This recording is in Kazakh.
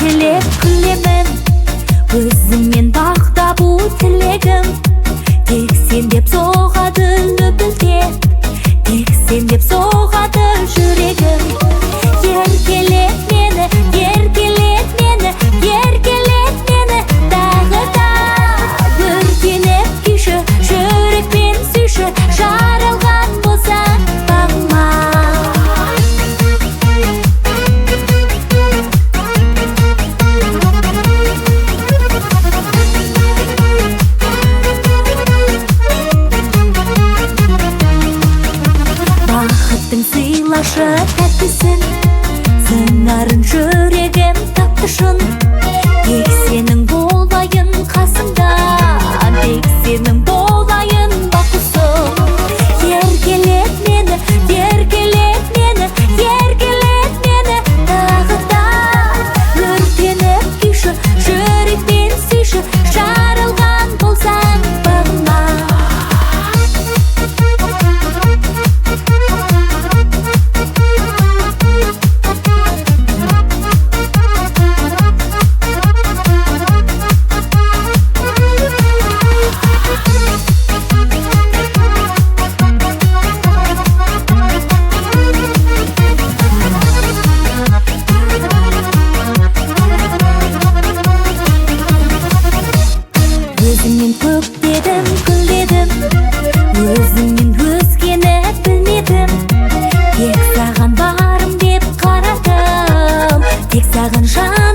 еркелеп күлемін, өзіңмен бақтабу тілегім. Тек сен деп соғады лүпілде, тек сен деп соғады жүрегім. Еркелет мені, еркелет мені, еркелет мені тағы да. Өртеніп күйші, жүрекпен сүйші, жаралған болсаң бағыма. Бақыттың сыйлашы тәттісін, сыңарын жүрегім тапты шын. Тек сенің болайын қасымда, тек сенің болайын бақытым. Еркелет мені, еркелет мені, еркелет мені тағы да. Өртеніп күйші, жүрекпен сүйші, жаралған болсаң бағыма. Өзіңмен көктедім, күлдедім, өзіңмен өзгені білмедім. Тек саған барым деп қарадым, тек саған жан